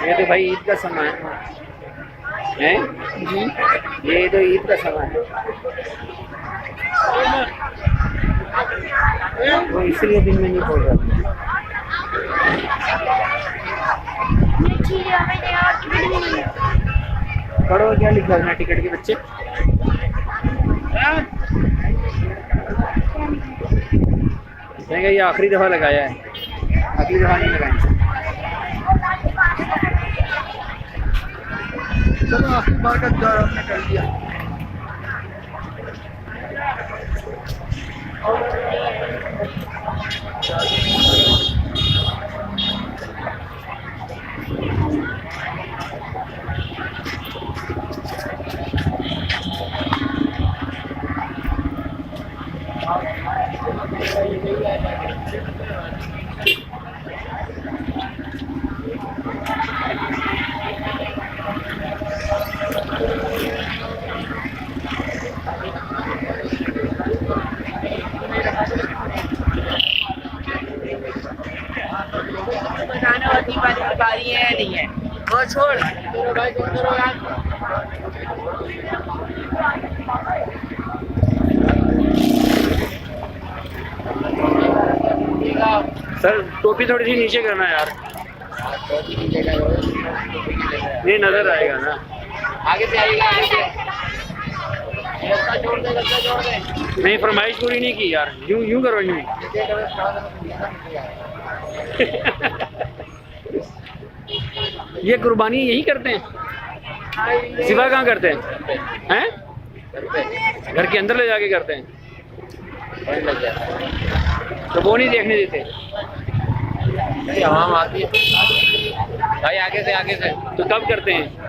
ये तो भाई ईद का समय है जी, ये तो ईद का समय है, वो इसलिए दिन में नहीं बोल रहा। पढ़ो क्या लिखा है टिकट के बच्चे। मैंने ये आखिरी दफ़ा लगाया है, अगली दफ़ा नहीं लगाएंगे। चलो आखिरी बार का आपने कर दिया। बारी है नहीं है वो छोड़ सर टोपी थोड़ी सी नीचे करना यार, ये नजर आएगा ना। आगे से आएगा आगे से जोड़ दे नहीं फरमाइश पूरी नहीं की यार, यूं यूं करो यूं। ये कुर्बानी यही करते हैं, सिवा कहाँ करते हैं? घर के अंदर ले जाके करते हैं, तो वो नहीं देखने देते। आवाम आती है भाई आगे से तो कब करते हैं?